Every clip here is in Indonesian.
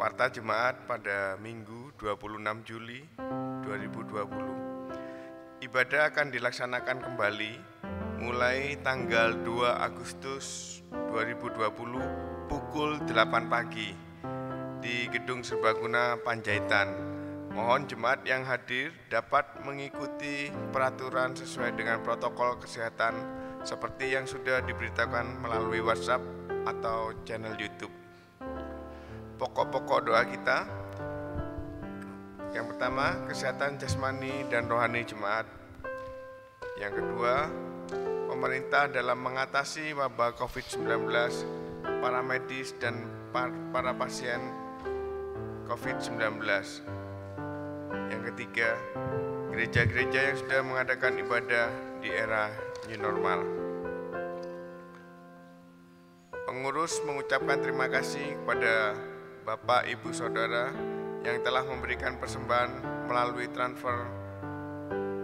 Warta Jemaat pada Minggu 26 Juli 2020. Ibadah akan dilaksanakan kembali mulai tanggal 2 Agustus 2020 pukul 8 pagi di Gedung Serbaguna Panjaitan. Mohon jemaat yang hadir dapat mengikuti peraturan sesuai dengan protokol kesehatan seperti yang sudah diberitakan melalui WhatsApp atau channel YouTube. Pokok-pokok doa kita. Yang pertama, kesehatan jasmani dan rohani jemaat. Yang kedua, pemerintah dalam mengatasi wabah COVID-19, para medis dan para pasien COVID-19. Yang ketiga, gereja-gereja yang sudah mengadakan ibadah di era new normal. Pengurus mengucapkan terima kasih kepada Bapak, Ibu, Saudara yang telah memberikan persembahan melalui transfer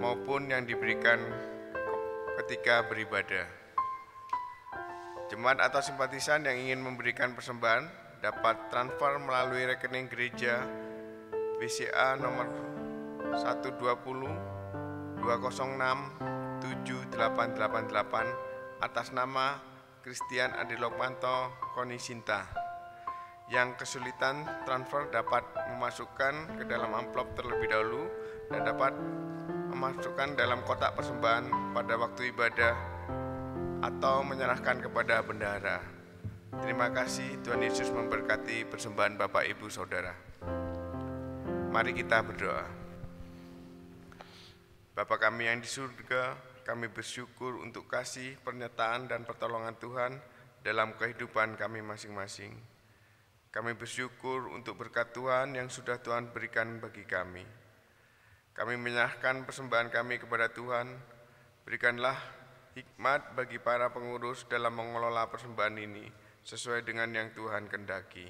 maupun yang diberikan ketika beribadah. Jemaat atau simpatisan yang ingin memberikan persembahan dapat transfer melalui rekening gereja BCA nomor 120 206 7888 atas nama Christian Adi Lokmanto Koni Sinta. Yang kesulitan transfer dapat memasukkan ke dalam amplop terlebih dahulu dan dapat memasukkan dalam kotak persembahan pada waktu ibadah atau menyerahkan kepada bendahara. Terima kasih, Tuhan Yesus memberkati persembahan Bapak, Ibu, Saudara. Mari kita berdoa. Bapa kami yang di surga, kami bersyukur untuk kasih, penyertaan, dan pertolongan Tuhan dalam kehidupan kami masing-masing. Kami bersyukur untuk berkat Tuhan yang sudah Tuhan berikan bagi kami. Kami menyerahkan persembahan kami kepada Tuhan. Berikanlah hikmat bagi para pengurus dalam mengelola persembahan ini sesuai dengan yang Tuhan kehendaki.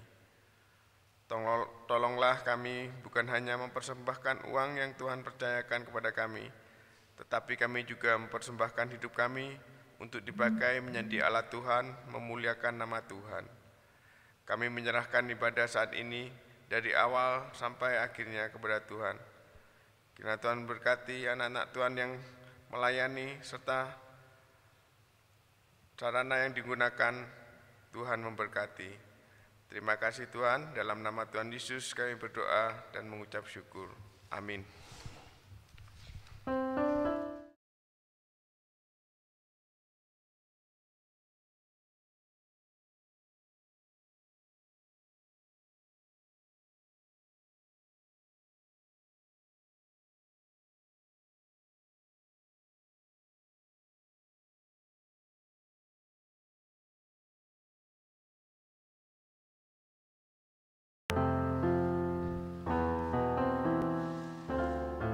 Tolonglah kami bukan hanya mempersembahkan uang yang Tuhan percayakan kepada kami, tetapi kami juga mempersembahkan hidup kami untuk dipakai menjadi alat Tuhan, memuliakan nama Tuhan. Kami menyerahkan ibadah saat ini dari awal sampai akhirnya kepada Tuhan. Kiranya Tuhan berkati anak-anak Tuhan yang melayani serta sarana yang digunakan, Tuhan memberkati. Terima kasih Tuhan, dalam nama Tuhan Yesus kami berdoa dan mengucap syukur. Amin.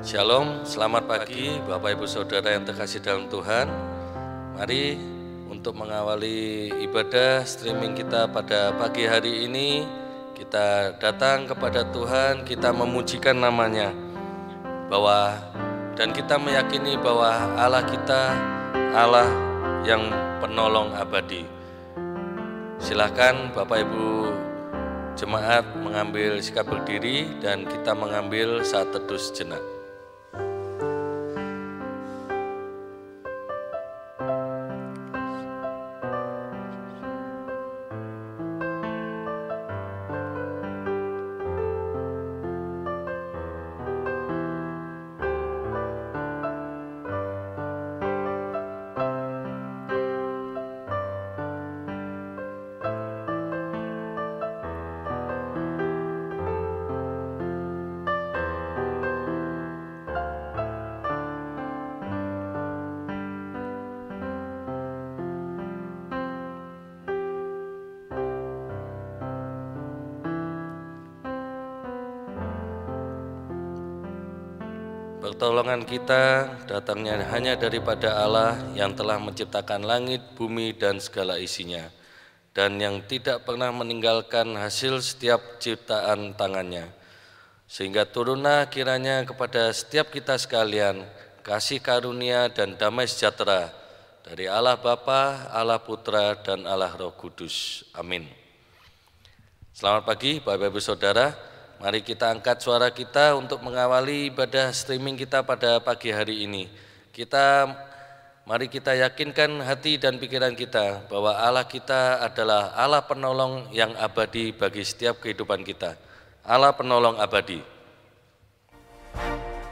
Shalom, selamat pagi Bapak Ibu Saudara yang terkasih dalam Tuhan. Mari untuk mengawali ibadah streaming kita pada pagi hari ini, kita datang kepada Tuhan, kita memujikan namanya, dan kita meyakini bahwa Allah kita Allah yang penolong abadi. Silakan Bapak Ibu jemaat mengambil sikap berdiri dan kita mengambil saat teduh sejenak. Pertolongan kita datangnya hanya daripada Allah yang telah menciptakan langit, bumi, dan segala isinya, dan yang tidak pernah meninggalkan hasil setiap ciptaan tangannya. Sehingga turunlah kiranya kepada setiap kita sekalian kasih karunia dan damai sejahtera dari Allah Bapa, Allah Putra, dan Allah Roh Kudus. Amin. Selamat pagi Bapak Ibu Saudara, mari kita angkat suara kita untuk mengawali ibadah streaming kita pada pagi hari ini. Mari kita yakinkan hati dan pikiran kita bahwa Allah kita adalah Allah penolong yang abadi bagi setiap kehidupan kita. Allah penolong abadi. Hallelujah.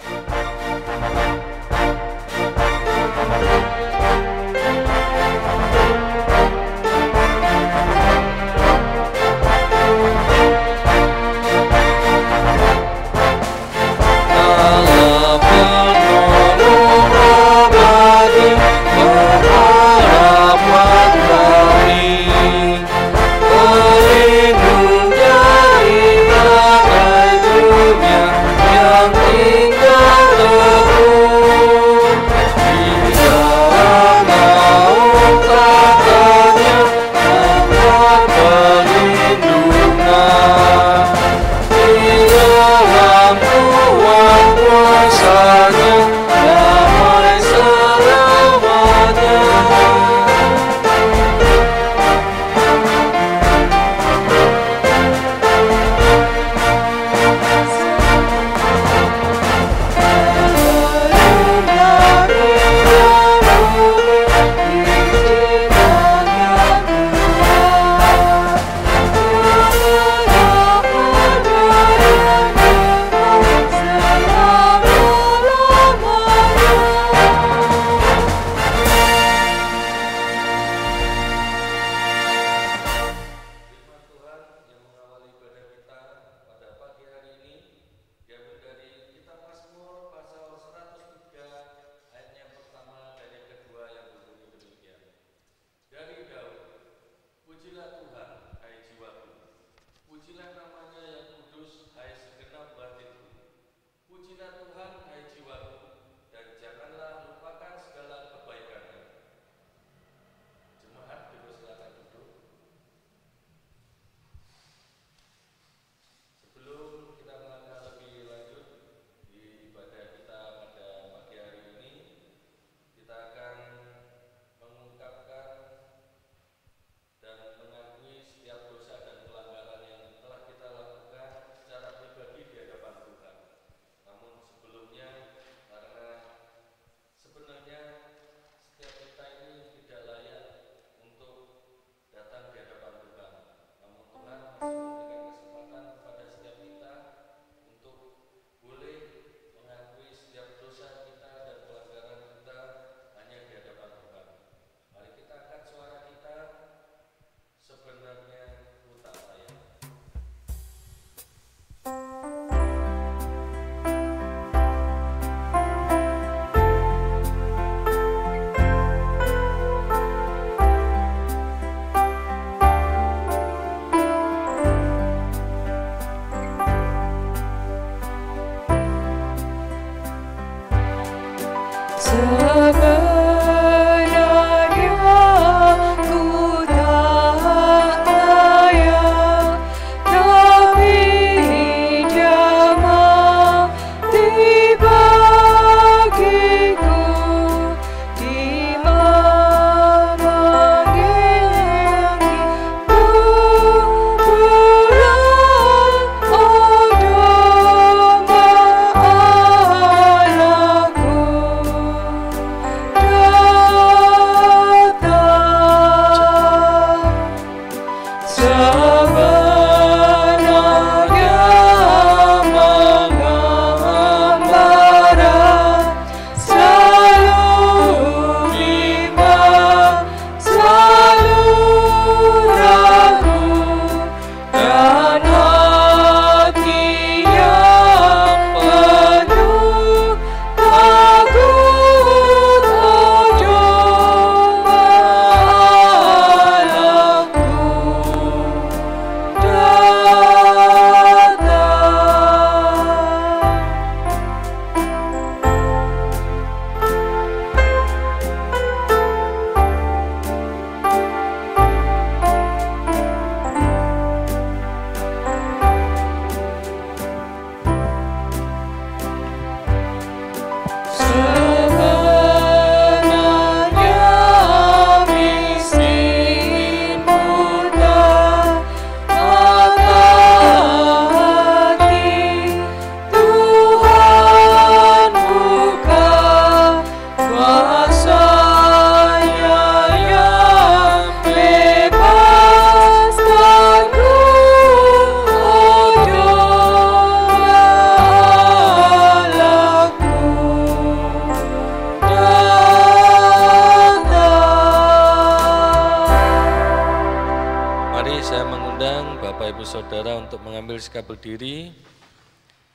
Ibu Saudara untuk mengambil sikap berdiri,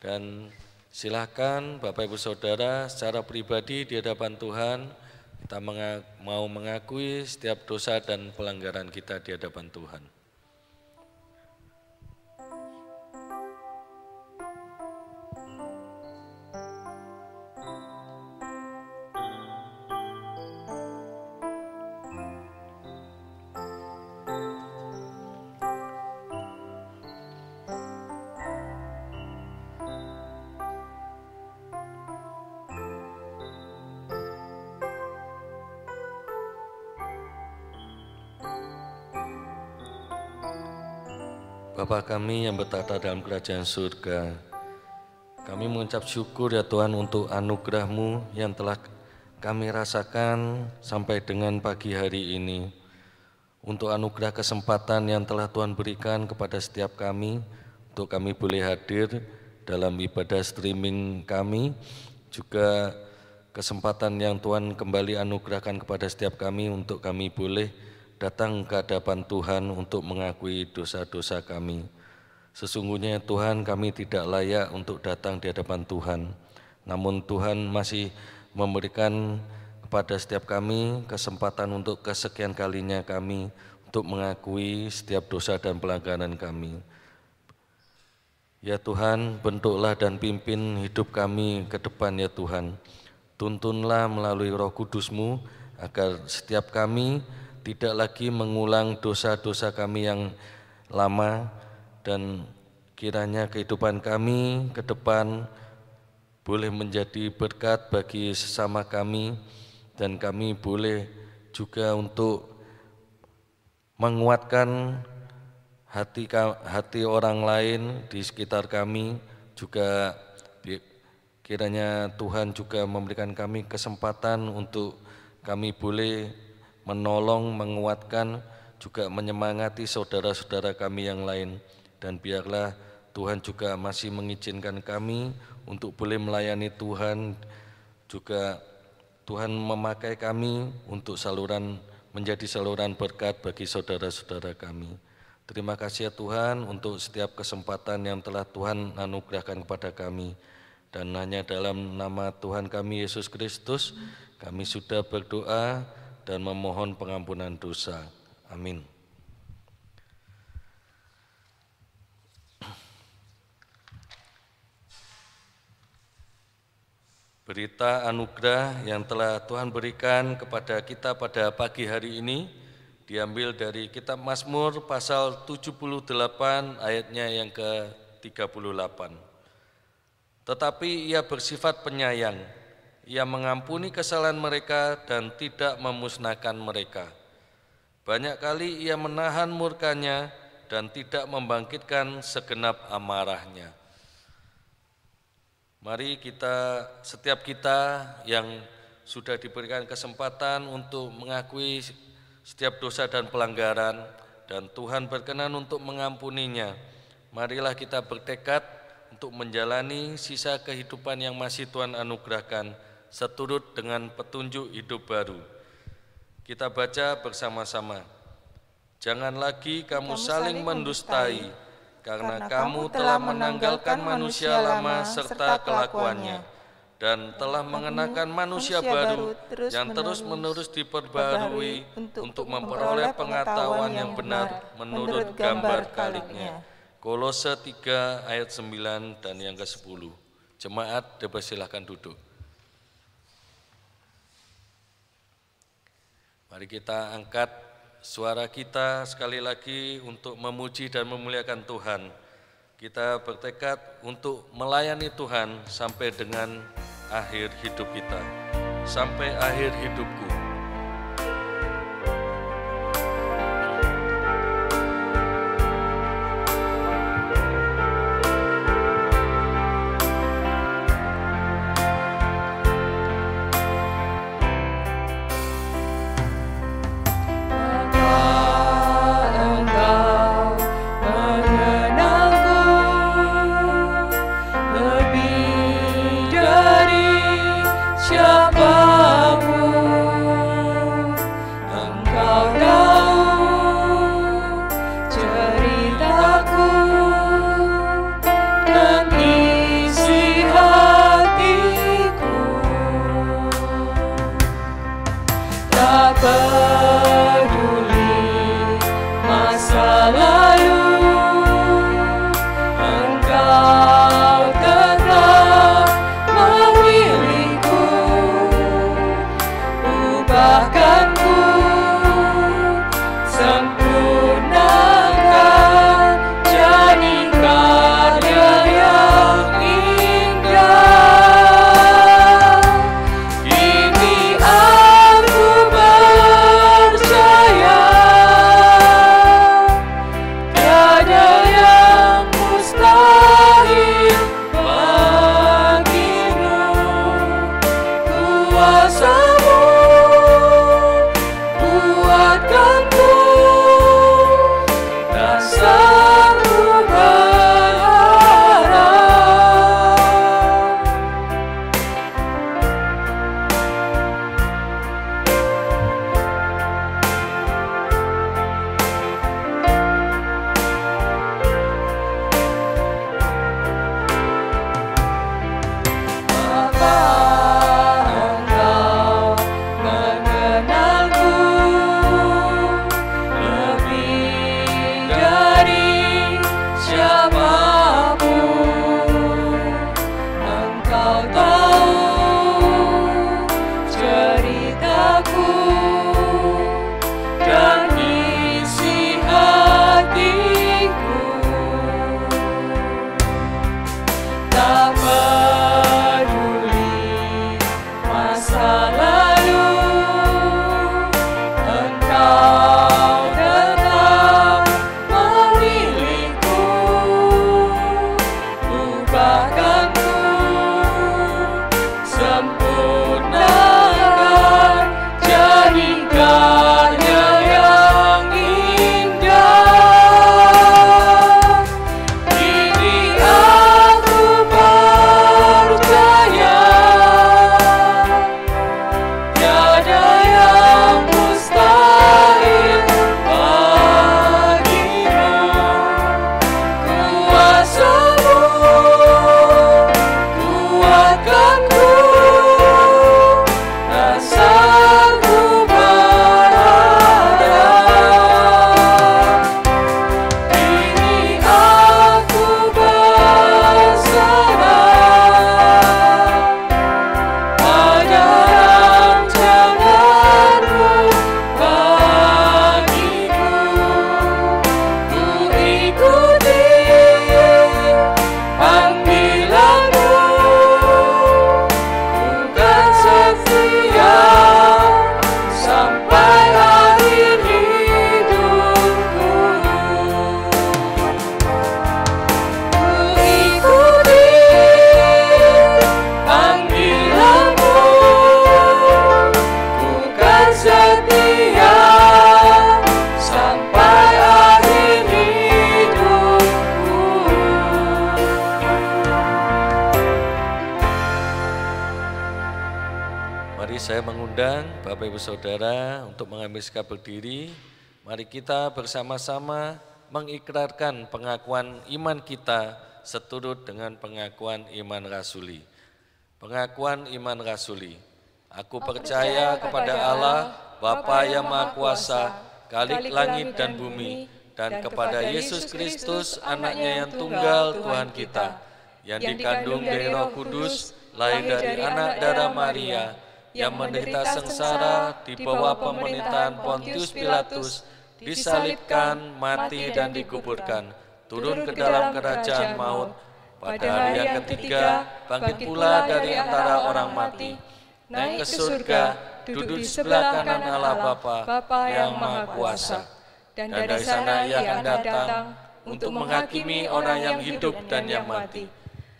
dan silakan Bapak Ibu Saudara secara pribadi di hadapan Tuhan kita mau mengakui setiap dosa dan pelanggaran kita di hadapan Tuhan. Bapa kami yang bertata dalam kerajaan surga, kami mengucap syukur ya Tuhan untuk anugerah-Mu yang telah kami rasakan sampai dengan pagi hari ini. Untuk anugerah kesempatan yang telah Tuhan berikan kepada setiap kami, untuk kami boleh hadir dalam ibadah streaming kami, juga kesempatan yang Tuhan kembali anugerahkan kepada setiap kami untuk kami boleh datang ke hadapan Tuhan untuk mengakui dosa-dosa kami. Sesungguhnya Tuhan, kami tidak layak untuk datang di hadapan Tuhan, namun Tuhan masih memberikan kepada setiap kami kesempatan untuk kesekian kalinya kami untuk mengakui setiap dosa dan pelanggaran kami. Ya Tuhan, bentuklah dan pimpin hidup kami ke depan ya Tuhan. Tuntunlah melalui Roh Kudus-Mu agar setiap kami tidak lagi mengulang dosa-dosa kami yang lama, dan kiranya kehidupan kami ke depan boleh menjadi berkat bagi sesama kami, dan kami boleh juga untuk menguatkan hati orang lain di sekitar kami. Juga kiranya Tuhan juga memberikan kami kesempatan untuk kami boleh menolong, menguatkan, juga menyemangati saudara-saudara kami yang lain. Dan biarlah Tuhan juga masih mengizinkan kami untuk boleh melayani Tuhan, juga Tuhan memakai kami untuk menjadi saluran berkat bagi saudara-saudara kami. Terima kasih ya Tuhan untuk setiap kesempatan yang telah Tuhan anugerahkan kepada kami. Dan hanya dalam nama Tuhan kami Yesus Kristus kami sudah berdoa dan memohon pengampunan dosa. Amin. Berita anugerah yang telah Tuhan berikan kepada kita pada pagi hari ini diambil dari kitab Mazmur pasal 78 ayatnya yang ke-38. Tetapi Ia bersifat penyayang, Ia mengampuni kesalahan mereka dan tidak memusnahkan mereka. Banyak kali Ia menahan murkanya dan tidak membangkitkan segenap amarahnya. Mari setiap kita yang sudah diberikan kesempatan untuk mengakui setiap dosa dan pelanggaran, dan Tuhan berkenan untuk mengampuninya, marilah kita bertekad untuk menjalani sisa kehidupan yang masih Tuhan anugerahkan seturut dengan petunjuk hidup baru. Kita baca bersama-sama. Jangan lagi kamu saling mendustai, karena kamu telah menanggalkan manusia lama serta kelakuannya, dan telah mengenakan manusia baru yang terus-menerus diperbarui untuk memperoleh pengetahuan yang benar menurut gambar kaliknya. Kolose 3 ayat 9 dan yang ke-10. Jemaat dipersilahkan duduk. Mari kita angkat suara kita sekali lagi untuk memuji dan memuliakan Tuhan. Kita bertekad untuk melayani Tuhan sampai dengan akhir hidup kita, sampai akhir hidupku. Siapapun Tak peduli masa lalu, Engkau tetap memilihku. Ubahkanku, sempurnakan jadi karya yang indah. Ini aku percaya, tiada yang mustahil bagimu. Kuasa-Mu kuatkanku, dasarku berharap. Bapa, Engkau mengenalku lebih dari siapapun. Engkau tahu ceritaku dan isi hatiku. Tak peduli masa lalu, Engkau tetap memilihku. Ubahkanku, sempurnakan jadi karya yang indah. Ini aku percaya, tiada yang mustahil bagimu. Kuasa-Mu kuatkanku, dasarku berharap. Ini aku berserah pada rancangan-Mu bagiku. Ku ikuti panggilan-Mu, ku kan setia sampai akhir hidupku. Ku ikuti panggilan-Mu, ku kan setia sampai akhir hidupku. Mari saya mengundang Bapak Ibu Saudara untuk mengambil sikap berdiri. Mari kita bersama-sama mengikrarkan pengakuan iman kita seturut dengan pengakuan iman rasuli. Pengakuan iman rasuli. Aku percaya kepada Allah, Bapa yang Maha Kuasa, Khalik langit dan bumi, dan kepada Yesus Kristus, anaknya yang tunggal Tuhan kita, yang dikandung dari Roh Kudus, lahir dari anak darah Maria, yang menderita sengsara di bawah pemerintahan Pontius Pilatus, disalibkan, mati dan dikuburkan, turun ke dalam kerajaan maut, pada hari yang ketiga bangkit pula dari antara orang mati, naik ke surga, duduk di sebelah kanan Allah Bapa yang Maha Kuasa, dan dari sana Ia akan datang untuk menghakimi orang yang hidup dan yang mati.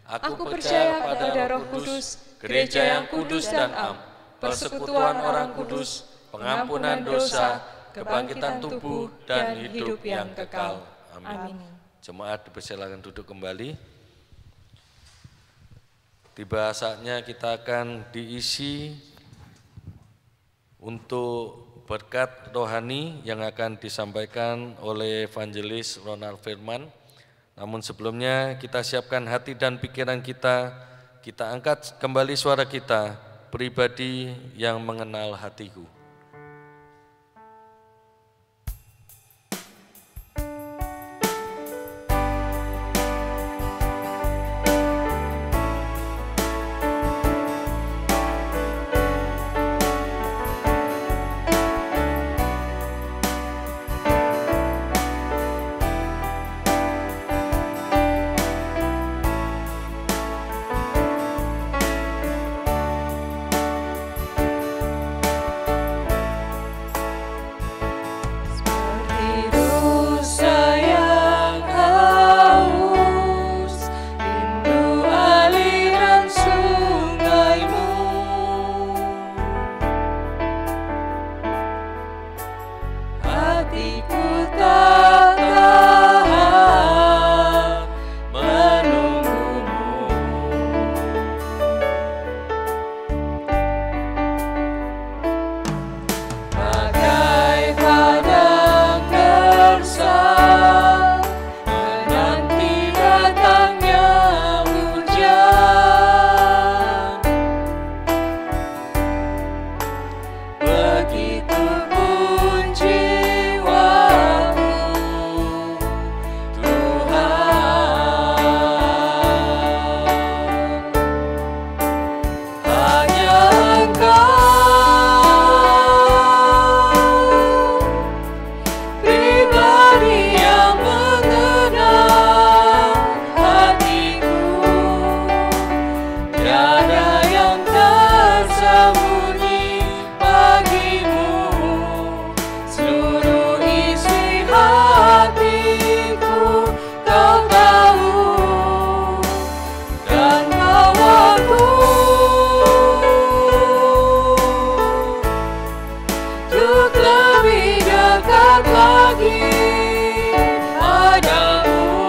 Aku percaya pada Roh Kudus, gereja yang kudus dan am, persekutuan orang kudus, pengampunan dosa, kebangkitan tubuh, dan hidup yang kekal. Amin. Jemaat dipersilakan duduk kembali. Tiba saatnya kita akan diisi untuk berkat rohani yang akan disampaikan oleh Evangelis Ronald Firman. Namun sebelumnya kita siapkan hati dan pikiran kita angkat kembali suara kita, pribadi yang mengenal hatiku. untuk lebih dekat lagi padamu,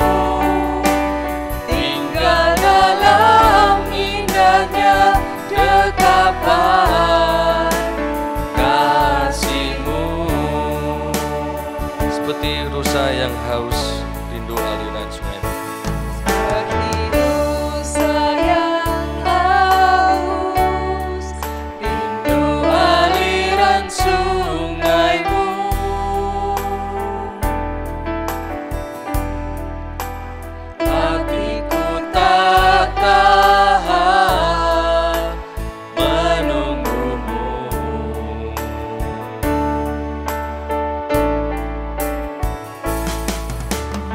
tinggal dalam indahnya dekapan kasih-Mu. Seperti rusa yang haus rindu aliran sungai. Seperti rusa yang haus rindu aliran sungai-Mu, hatiku tak tahan menunggu-Mu.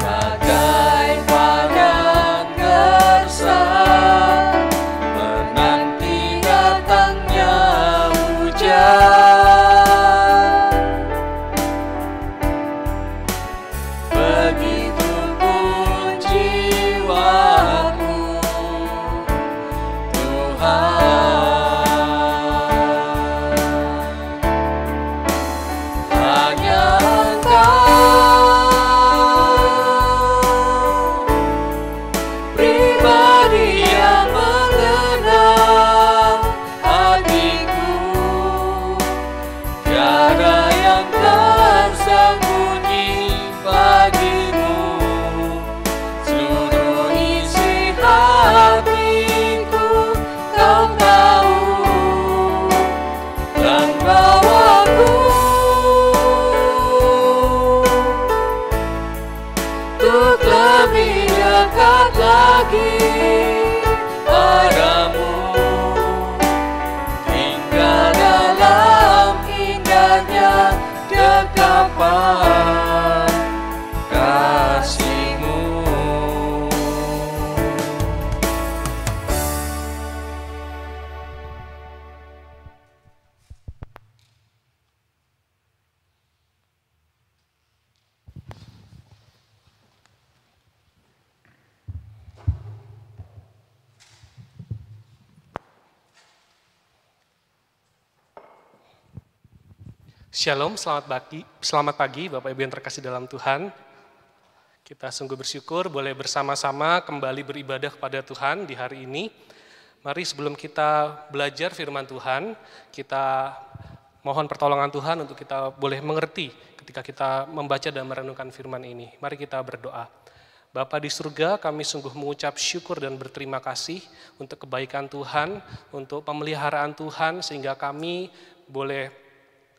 Bagai padang gersang menanti datangnya hujan, begitu pun jiwaku, Tuhan. Hanya Engkau pribadi yang mengenal hatiku, tiada yang tersembunyi bagimu. Seluruh isi hatiku Kau tahu, dan bawaku untuk lebih dekat lagi padamu, tinggal dalam indahnya dekapan kasih-Mu. Shalom, selamat pagi Bapak Ibu yang terkasih dalam Tuhan. Kita sungguh bersyukur boleh bersama-sama kembali beribadah kepada Tuhan di hari ini. Mari sebelum kita belajar firman Tuhan, kita mohon pertolongan Tuhan untuk kita boleh mengerti ketika kita membaca dan merenungkan firman ini. Mari kita berdoa. Bapa di surga, kami sungguh mengucap syukur dan berterima kasih untuk kebaikan Tuhan, untuk pemeliharaan Tuhan, sehingga kami boleh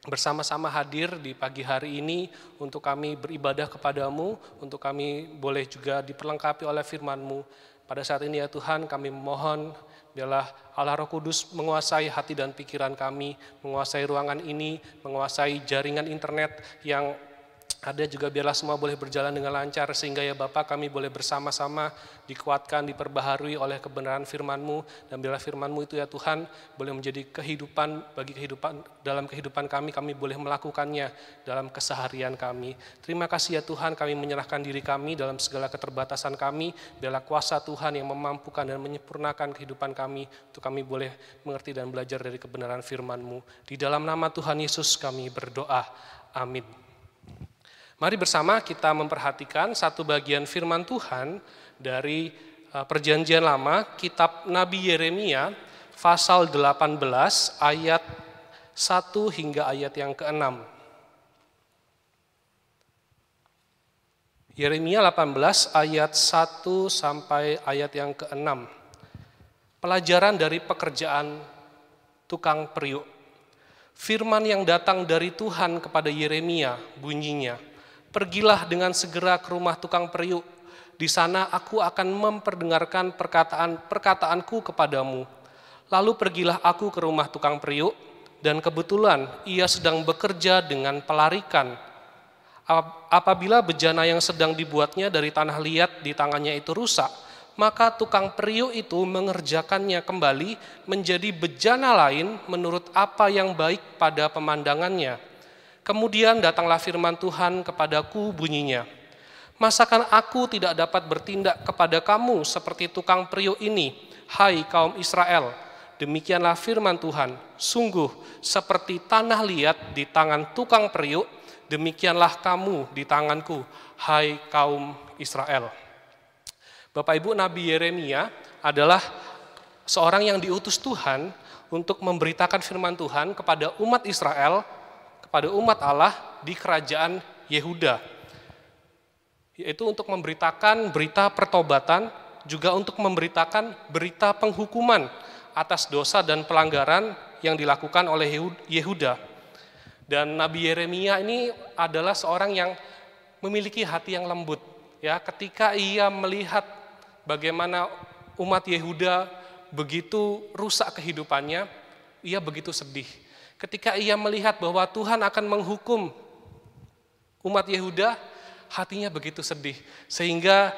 bersama-sama hadir di pagi hari ini untuk kami beribadah kepadamu, untuk kami boleh juga diperlengkapi oleh firman-Mu. Pada saat ini ya Tuhan, kami memohon biarlah Allah Roh Kudus menguasai hati dan pikiran kami, menguasai ruangan ini, menguasai jaringan internet yang ada juga, biarlah semua boleh berjalan dengan lancar, sehingga ya Bapa kami boleh bersama-sama dikuatkan, diperbaharui oleh kebenaran firman-Mu, dan biarlah firman-Mu itu ya Tuhan boleh menjadi kehidupan bagi dalam kehidupan kami boleh melakukannya dalam keseharian kami. Terima kasih ya Tuhan, kami menyerahkan diri kami dalam segala keterbatasan kami, biarlah kuasa Tuhan yang memampukan dan menyempurnakan kehidupan kami, untuk kami boleh mengerti dan belajar dari kebenaran firman-Mu. Di dalam nama Tuhan Yesus kami berdoa, amin. Mari bersama kita memperhatikan satu bagian firman Tuhan dari Perjanjian Lama, kitab Nabi Yeremia, pasal 18, ayat 1 hingga ayat yang ke-6. Yeremia 18, ayat 1 sampai ayat yang ke-6. Pelajaran dari pekerjaan tukang periuk. Firman yang datang dari Tuhan kepada Yeremia bunyinya, "Pergilah dengan segera ke rumah tukang periuk. Di sana aku akan memperdengarkan perkataanku kepadamu. Lalu pergilah aku ke rumah tukang periuk, dan kebetulan ia sedang bekerja dengan pelarikan. Apabila bejana yang sedang dibuatnya dari tanah liat di tangannya itu rusak, maka tukang periuk itu mengerjakannya kembali menjadi bejana lain menurut apa yang baik pada pemandangannya. Kemudian datanglah firman Tuhan kepadaku bunyinya, masakan aku tidak dapat bertindak kepada kamu seperti tukang periuk ini, hai kaum Israel? demikianlah firman Tuhan, sungguh seperti tanah liat di tangan tukang periuk, demikianlah kamu di tanganku, hai kaum Israel. Bapak Ibu, Nabi Yeremia adalah seorang yang diutus Tuhan untuk memberitakan firman Tuhan kepada umat Israel, kepada umat Allah di kerajaan Yehuda. Yaitu untuk memberitakan berita pertobatan, juga untuk memberitakan berita penghukuman atas dosa dan pelanggaran yang dilakukan oleh Yehuda. Dan Nabi Yeremia ini adalah seorang yang memiliki hati yang lembut. Ya, ketika ia melihat bagaimana umat Yehuda begitu rusak kehidupannya, ia begitu sedih. Ketika ia melihat bahwa Tuhan akan menghukum umat Yehuda, hatinya begitu sedih. Sehingga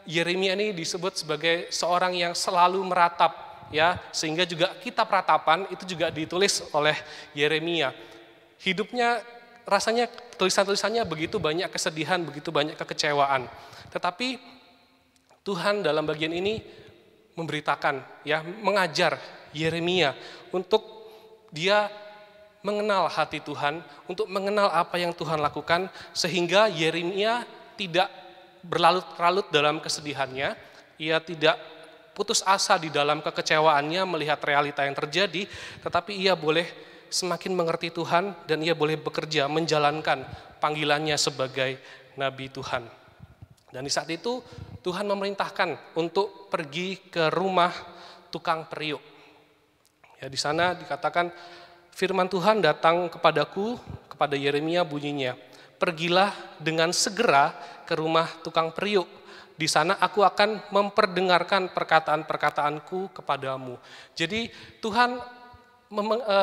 Yeremia ini disebut sebagai seorang yang selalu meratap, ya, sehingga juga kitab ratapan itu juga ditulis oleh Yeremia. Hidupnya rasanya tulisan-tulisannya begitu banyak kesedihan, begitu banyak kekecewaan. Tetapi Tuhan dalam bagian ini memberitakan, ya, mengajar Yeremia untuk dia mengenal hati Tuhan, untuk mengenal apa yang Tuhan lakukan, sehingga Yeremia tidak berlarut-larut dalam kesedihannya, ia tidak putus asa di dalam kekecewaannya melihat realita yang terjadi, tetapi ia boleh semakin mengerti Tuhan dan ia boleh bekerja menjalankan panggilannya sebagai Nabi Tuhan. Dan di saat itu Tuhan memerintahkan untuk pergi ke rumah tukang periuk. Ya, di sana dikatakan firman Tuhan datang kepadaku, kepada Yeremia bunyinya, pergilah dengan segera ke rumah tukang periuk. Di sana aku akan memperdengarkan perkataan-perkataanku kepadamu. Jadi Tuhan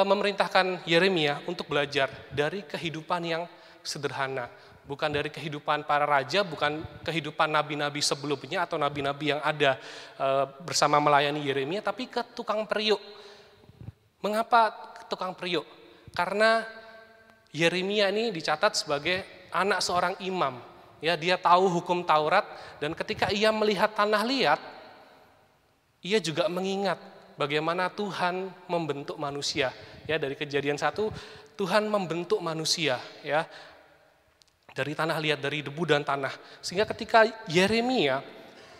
memerintahkan Yeremia untuk belajar dari kehidupan yang sederhana. Bukan dari kehidupan para raja, bukan kehidupan nabi-nabi sebelumnya atau nabi-nabi yang ada bersama melayani Yeremia, tapi ke tukang periuk. Mengapa tukang periuk? Karena Yeremia ini dicatat sebagai anak seorang imam. Ya, dia tahu hukum Taurat dan ketika ia melihat tanah liat, ia juga mengingat bagaimana Tuhan membentuk manusia. Ya, dari Kejadian 1, Tuhan membentuk manusia, ya, dari tanah liat, dari debu dan tanah. Sehingga ketika Yeremia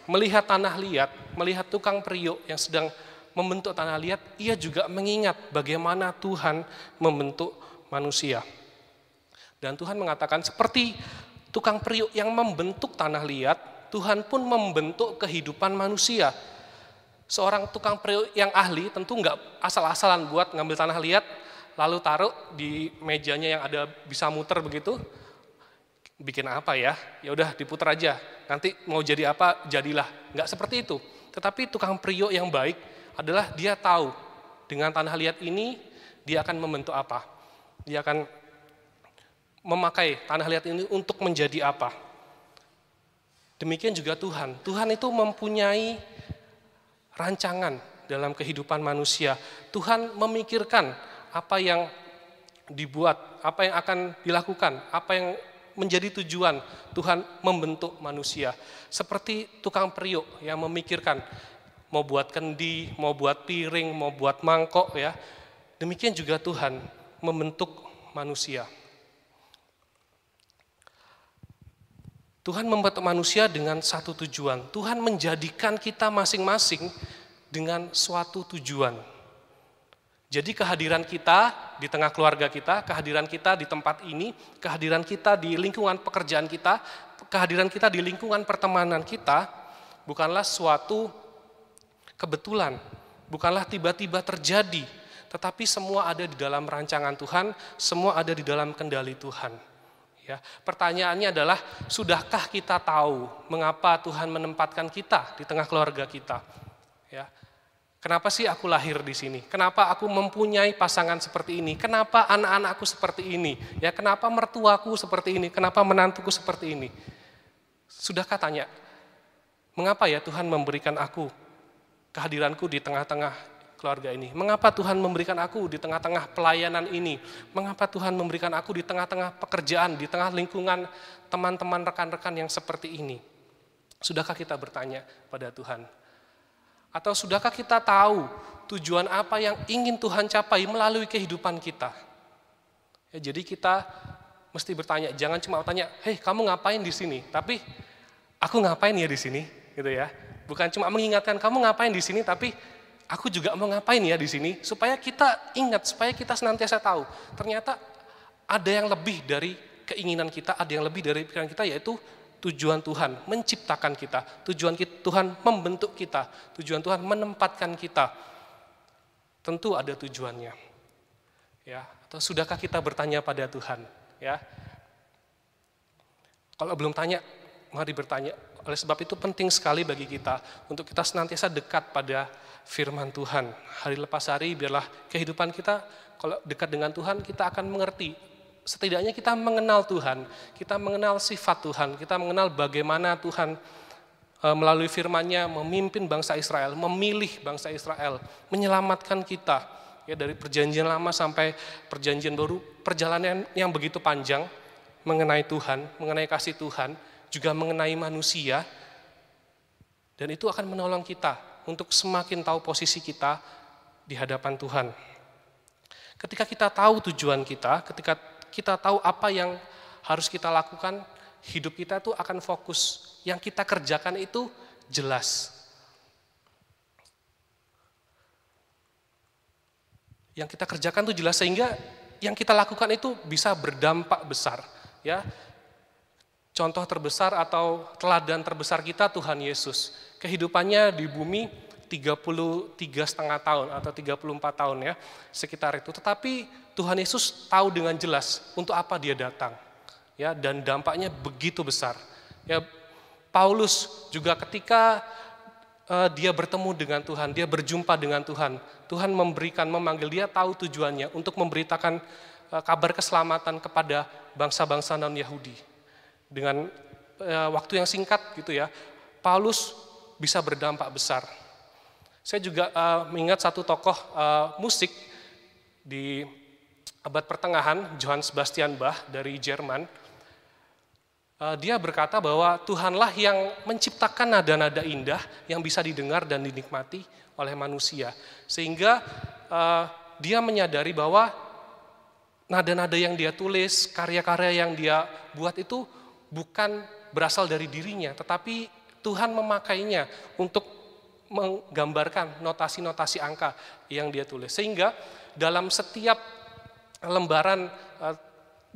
melihat tanah liat, melihat tukang periuk yang sedang membentuk tanah liat, ia juga mengingat bagaimana Tuhan membentuk manusia. Dan Tuhan mengatakan seperti tukang periuk yang membentuk tanah liat, Tuhan pun membentuk kehidupan manusia. Seorang tukang periuk yang ahli tentu nggak asal-asalan buat ngambil tanah liat, lalu taruh di mejanya yang ada bisa muter begitu. Bikin apa ya? Ya udah diputar aja. Nanti mau jadi apa jadilah. Nggak seperti itu. Tetapi tukang periuk yang baik adalah dia tahu dengan tanah liat ini dia akan membentuk apa. Dia akan memakai tanah liat ini untuk menjadi apa. Demikian juga Tuhan. Tuhan itu mempunyai rancangan dalam kehidupan manusia. Tuhan memikirkan apa yang dibuat, apa yang akan dilakukan, apa yang menjadi tujuan Tuhan membentuk manusia. Seperti tukang periuk yang memikirkan mau buat kendi, mau buat piring, mau buat mangkok, ya. Demikian juga Tuhan membentuk manusia. Tuhan membentuk manusia dengan satu tujuan. Tuhan menjadikan kita masing-masing dengan suatu tujuan. Jadi kehadiran kita di tengah keluarga kita, kehadiran kita di tempat ini, kehadiran kita di lingkungan pekerjaan kita, kehadiran kita di lingkungan pertemanan kita, bukanlah suatu kebetulan, bukanlah tiba-tiba terjadi, tetapi semua ada di dalam rancangan Tuhan, semua ada di dalam kendali Tuhan. Ya, pertanyaannya adalah, sudahkah kita tahu mengapa Tuhan menempatkan kita di tengah keluarga kita? Ya, kenapa sih aku lahir di sini? Kenapa aku mempunyai pasangan seperti ini? Kenapa anak-anakku seperti ini? Ya, kenapa mertuaku seperti ini? Kenapa menantuku seperti ini? Sudahkah tanya, mengapa ya Tuhan memberikan aku kehadiranku di tengah-tengah keluarga ini? Mengapa Tuhan memberikan aku di tengah-tengah pelayanan ini? Mengapa Tuhan memberikan aku di tengah-tengah pekerjaan, di tengah lingkungan teman-teman rekan-rekan yang seperti ini? Sudahkah kita bertanya pada Tuhan? Atau sudahkah kita tahu tujuan apa yang ingin Tuhan capai melalui kehidupan kita? Ya, jadi kita mesti bertanya, jangan cuma tanya, hei kamu ngapain di sini? Tapi aku ngapain ya di sini? Gitu ya. Bukan cuma mengingatkan kamu ngapain di sini, tapi aku juga mau ngapain ya di sini? Supaya kita ingat, supaya kita senantiasa tahu. Ternyata ada yang lebih dari keinginan kita, ada yang lebih dari pikiran kita, yaitu tujuan Tuhan menciptakan kita, tujuan Tuhan membentuk kita, tujuan Tuhan menempatkan kita. Tentu ada tujuannya. Ya, atau sudahkah kita bertanya pada Tuhan? Ya. Kalau belum tanya, mari bertanya. Oleh sebab itu penting sekali bagi kita untuk kita senantiasa dekat pada firman Tuhan. Hari lepas hari biarlah kehidupan kita, kalau dekat dengan Tuhan kita akan mengerti. Setidaknya kita mengenal Tuhan, kita mengenal sifat Tuhan, kita mengenal bagaimana Tuhan melalui firman-Nya memimpin bangsa Israel, memilih bangsa Israel, menyelamatkan kita ya dari perjanjian lama sampai perjanjian baru, perjalanan yang begitu panjang mengenai Tuhan, mengenai kasih Tuhan, juga mengenai manusia, dan itu akan menolong kita untuk semakin tahu posisi kita di hadapan Tuhan. Ketika kita tahu tujuan kita, ketika kita tahu apa yang harus kita lakukan, hidup kita itu akan fokus. Yang kita kerjakan itu jelas. Yang kita kerjakan itu jelas sehingga yang kita lakukan itu bisa berdampak besar. Ya, contoh terbesar atau teladan terbesar kita Tuhan Yesus. Kehidupannya di bumi 33,5 tahun atau 34 tahun ya, sekitar itu. Tetapi Tuhan Yesus tahu dengan jelas untuk apa dia datang. Ya, dan dampaknya begitu besar. Ya, Paulus juga ketika dia bertemu dengan Tuhan, dia berjumpa dengan Tuhan. Tuhan memanggil dia tahu tujuannya untuk memberitakan kabar keselamatan kepada bangsa-bangsa non-Yahudi. Dengan waktu yang singkat gitu ya, Paulus bisa berdampak besar. Saya juga mengingat satu tokoh musik di abad pertengahan, Johann Sebastian Bach dari Jerman. Dia berkata bahwa Tuhanlah yang menciptakan nada-nada indah yang bisa didengar dan dinikmati oleh manusia. Sehingga dia menyadari bahwa nada-nada yang dia tulis, karya-karya yang dia buat itu bukan berasal dari dirinya, tetapi Tuhan memakainya untuk menggambarkan notasi-notasi angka yang dia tulis. Sehingga dalam setiap lembaran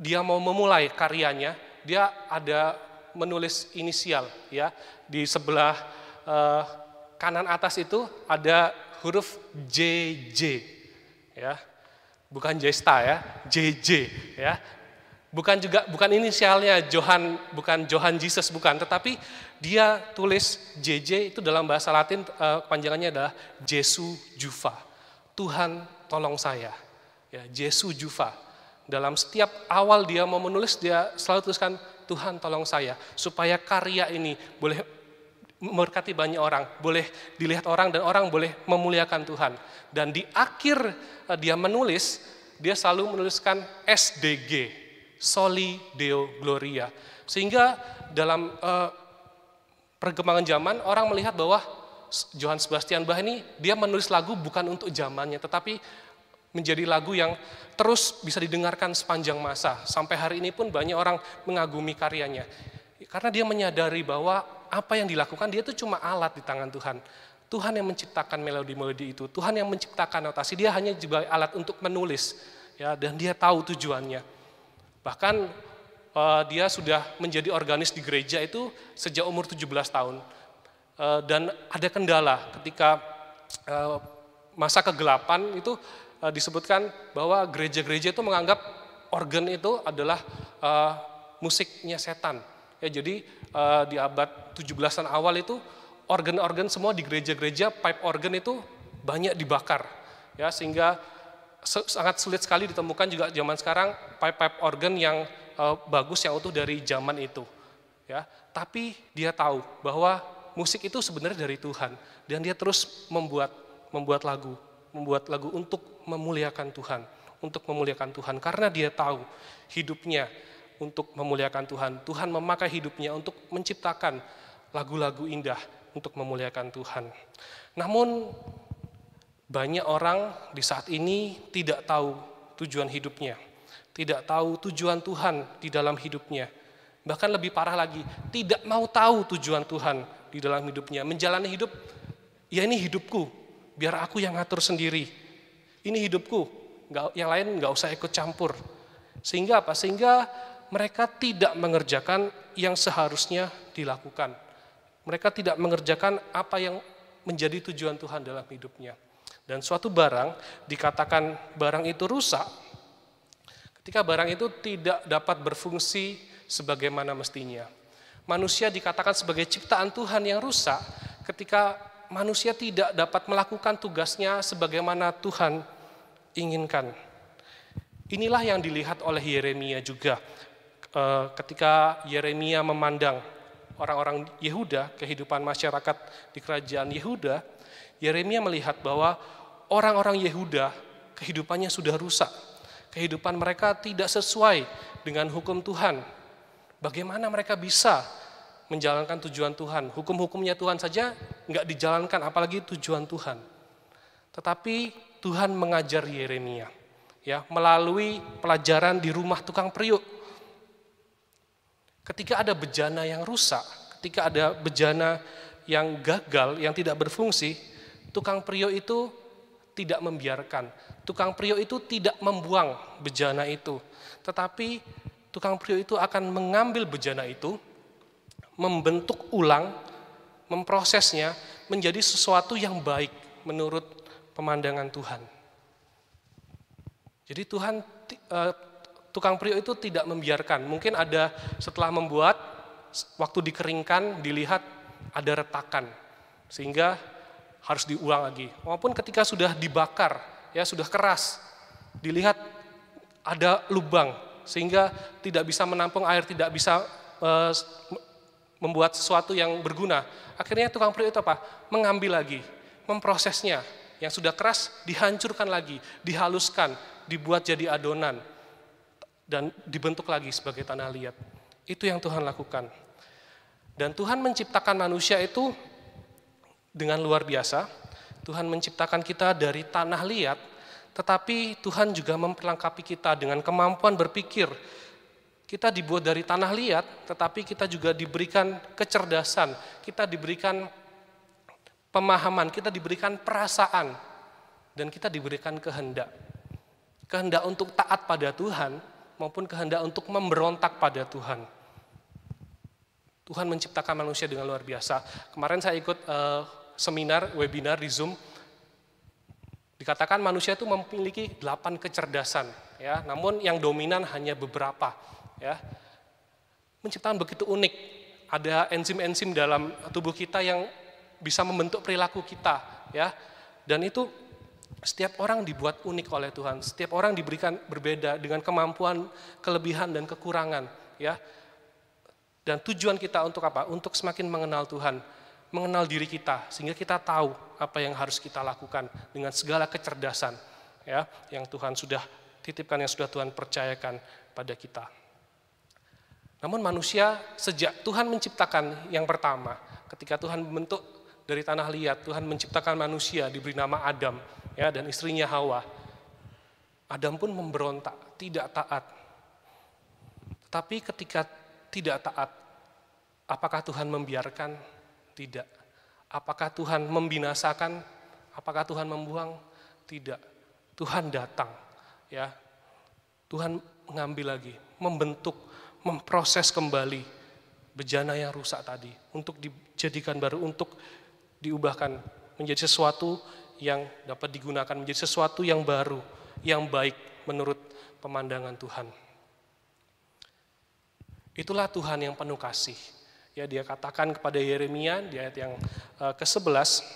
dia mau memulai karyanya, dia ada menulis inisial ya. Di sebelah kanan atas itu ada huruf JJ ya. Bukan Jesta ya, JJ ya. Bukan inisialnya Johann, bukan Johann Jesus bukan, tetapi dia tulis JJ itu dalam bahasa Latin panjangannya adalah Jesu Juva. Tuhan tolong saya. Ya, Jesu Juva. Dalam setiap awal dia mau menulis, dia selalu tuliskan Tuhan tolong saya, supaya karya ini boleh memberkati banyak orang, boleh dilihat orang dan orang boleh memuliakan Tuhan. Dan di akhir dia menulis, dia selalu menuliskan SDG, Soli Deo Gloria. Sehingga dalam perkembangan zaman orang melihat bahwa Johann Sebastian Bach ini dia menulis lagu bukan untuk zamannya, tetapi menjadi lagu yang terus bisa didengarkan sepanjang masa. Sampai hari ini pun banyak orang mengagumi karyanya. Karena dia menyadari bahwa apa yang dilakukan dia itu cuma alat di tangan Tuhan. Tuhan yang menciptakan melodi-melodi itu, Tuhan yang menciptakan notasi, dia hanya sebagai alat untuk menulis. Ya, dan dia tahu tujuannya. Bahkan dia sudah menjadi organis di gereja itu sejak umur 17 tahun. Dan ada kendala ketika masa kegelapan itu disebutkan bahwa gereja-gereja itu menganggap organ itu adalah musiknya setan. Ya, jadi di abad 17-an awal itu organ-organ semua di gereja-gereja, pipe organ itu banyak dibakar. Ya, sehingga sangat sulit sekali ditemukan juga zaman sekarang pipe organ yang bagus, yang utuh dari zaman itu. Ya, tapi dia tahu bahwa musik itu sebenarnya dari Tuhan dan dia terus membuat lagu untuk memuliakan Tuhan, karena dia tahu hidupnya untuk memuliakan Tuhan. Tuhan memakai hidupnya untuk menciptakan lagu-lagu indah untuk memuliakan Tuhan. Namun banyak orang di saat ini tidak tahu tujuan hidupnya, tidak tahu tujuan Tuhan di dalam hidupnya. Bahkan lebih parah lagi, tidak mau tahu tujuan Tuhan di dalam hidupnya. Menjalani hidup, ya ini hidupku, biar aku yang ngatur sendiri. Ini hidupku, yang lain nggak usah ikut campur. Sehingga apa? Sehingga mereka tidak mengerjakan yang seharusnya dilakukan. Mereka tidak mengerjakan apa yang menjadi tujuan Tuhan dalam hidupnya. Dan suatu barang dikatakan barang itu rusak ketika barang itu tidak dapat berfungsi sebagaimana mestinya. Manusia dikatakan sebagai ciptaan Tuhan yang rusak ketika manusia tidak dapat melakukan tugasnya sebagaimana Tuhan inginkan. Inilah yang dilihat oleh Yeremia juga ketika Yeremia memandang orang-orang Yehuda, kehidupan masyarakat di kerajaan Yehuda. Yeremia melihat bahwa orang-orang Yehuda kehidupannya sudah rusak. Kehidupan mereka tidak sesuai dengan hukum Tuhan. Bagaimana mereka bisa menjalankan tujuan Tuhan? Hukum-hukumnya Tuhan saja nggak dijalankan, apalagi tujuan Tuhan. Tetapi Tuhan mengajar Yeremia, ya, melalui pelajaran di rumah tukang periuk. Ketika ada bejana yang rusak, ketika ada bejana yang gagal, yang tidak berfungsi, tukang periuk itu tidak membiarkan. Tukang periuk itu tidak membuang bejana itu. Tetapi tukang periuk itu akan mengambil bejana itu, membentuk ulang, memprosesnya menjadi sesuatu yang baik menurut pemandangan Tuhan. Jadi tukang periuk itu tidak membiarkan. Mungkin ada setelah membuat, waktu dikeringkan, dilihat ada retakan. Sehingga harus diulang lagi. Maupun ketika sudah dibakar, ya sudah keras, dilihat ada lubang sehingga tidak bisa menampung air, tidak bisa membuat sesuatu yang berguna. Akhirnya tukang periuk itu apa? Mengambil lagi, memprosesnya. Yang sudah keras dihancurkan lagi, dihaluskan, dibuat jadi adonan dan dibentuk lagi sebagai tanah liat. Itu yang Tuhan lakukan. Dan Tuhan menciptakan manusia itu dengan luar biasa. Tuhan menciptakan kita dari tanah liat, tetapi Tuhan juga memperlengkapi kita dengan kemampuan berpikir. Kita dibuat dari tanah liat, tetapi kita juga diberikan kecerdasan, kita diberikan pemahaman, kita diberikan perasaan, dan kita diberikan kehendak. Kehendak untuk taat pada Tuhan, maupun kehendak untuk memberontak pada Tuhan. Tuhan menciptakan manusia dengan luar biasa. Kemarin saya ikut seminar, webinar di Zoom, dikatakan manusia itu memiliki 8 kecerdasan, ya. Namun yang dominan hanya beberapa, ya. Menciptakan begitu unik, ada enzim-enzim dalam tubuh kita yang bisa membentuk perilaku kita, ya. Dan itu setiap orang dibuat unik oleh Tuhan, setiap orang diberikan berbeda dengan kemampuan, kelebihan dan kekurangan, ya. Dan tujuan kita untuk apa? Untuk semakin mengenal Tuhan, mengenal diri kita, sehingga kita tahu apa yang harus kita lakukan dengan segala kecerdasan, ya, yang Tuhan sudah titipkan, yang sudah Tuhan percayakan pada kita. Namun manusia sejak Tuhan menciptakan yang pertama, ketika Tuhan membentuk dari tanah liat, Tuhan menciptakan manusia, diberi nama Adam, ya, dan istrinya Hawa. Adam pun memberontak, tidak taat. Tapi ketika tidak taat, apakah Tuhan membiarkan? Tidak. Apakah Tuhan membinasakan? Apakah Tuhan membuang? Tidak. Tuhan datang, ya. Tuhan mengambil lagi, membentuk, memproses kembali bejana yang rusak tadi untuk dijadikan baru, untuk diubahkan menjadi sesuatu yang dapat digunakan, menjadi sesuatu yang baru, yang baik menurut pemandangan Tuhan. Itulah Tuhan yang penuh kasih. Ya, dia katakan kepada Yeremia di ayat yang ke-11,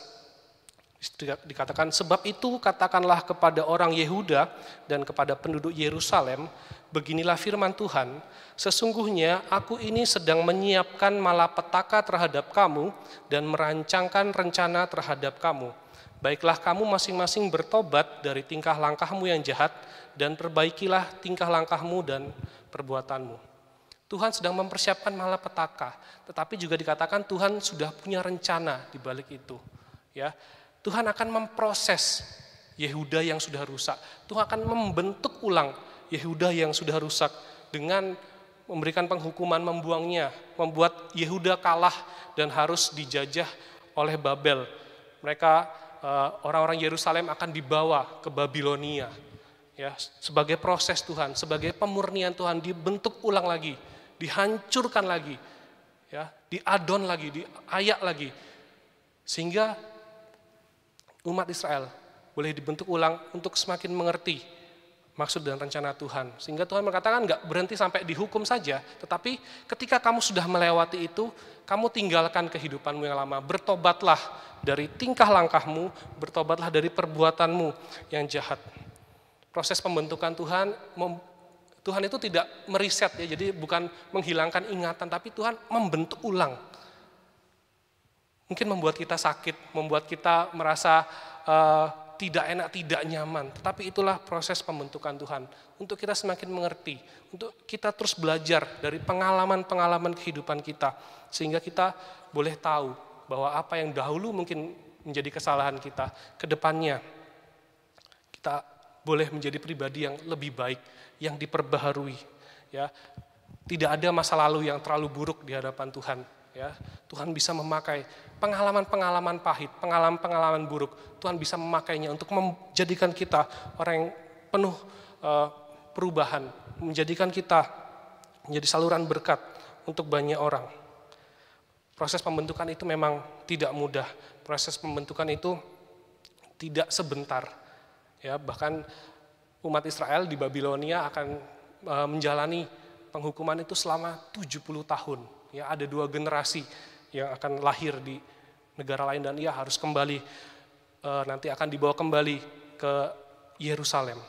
dikatakan, sebab itu katakanlah kepada orang Yehuda dan kepada penduduk Yerusalem, beginilah firman Tuhan, sesungguhnya aku ini sedang menyiapkan malapetaka terhadap kamu dan merancangkan rencana terhadap kamu. Baiklah kamu masing-masing bertobat dari tingkah langkahmu yang jahat dan perbaikilah tingkah langkahmu dan perbuatanmu. Tuhan sedang mempersiapkan malapetaka, tetapi juga dikatakan Tuhan sudah punya rencana di balik itu. Ya, Tuhan akan memproses Yehuda yang sudah rusak. Tuhan akan membentuk ulang Yehuda yang sudah rusak dengan memberikan penghukuman, membuangnya, membuat Yehuda kalah dan harus dijajah oleh Babel. Mereka orang-orang Yerusalem akan dibawa ke Babilonia. Ya, sebagai proses Tuhan, sebagai pemurnian Tuhan, dibentuk ulang lagi, dihancurkan lagi, ya, diadon lagi, diayak lagi, sehingga umat Israel boleh dibentuk ulang untuk semakin mengerti maksud dan rencana Tuhan. Sehingga Tuhan mengatakan nggak berhenti sampai dihukum saja, tetapi ketika kamu sudah melewati itu, kamu tinggalkan kehidupanmu yang lama, bertobatlah dari tingkah langkahmu, bertobatlah dari perbuatanmu yang jahat. Proses pembentukan Tuhan itu tidak meriset ya, jadi bukan menghilangkan ingatan, tapi Tuhan membentuk ulang. Mungkin membuat kita sakit, membuat kita merasa tidak enak, tidak nyaman, tetapi itulah proses pembentukan Tuhan. Untuk kita semakin mengerti, untuk kita terus belajar dari pengalaman-pengalaman kehidupan kita, sehingga kita boleh tahu bahwa apa yang dahulu mungkin menjadi kesalahan kita, ke depannya kita boleh menjadi pribadi yang lebih baik, yang diperbaharui. Ya, tidak ada masa lalu yang terlalu buruk di hadapan Tuhan. Ya, Tuhan bisa memakai pengalaman-pengalaman pahit, pengalaman-pengalaman buruk. Tuhan bisa memakainya untuk menjadikan kita orang yang penuh perubahan, menjadikan kita menjadi saluran berkat untuk banyak orang. Proses pembentukan itu memang tidak mudah. Proses pembentukan itu tidak sebentar. Ya, bahkan umat Israel di Babilonia akan menjalani penghukuman itu selama 70 tahun. Ya, ada 2 generasi yang akan lahir di negara lain dan ia harus kembali, nanti akan dibawa kembali ke Yerusalem.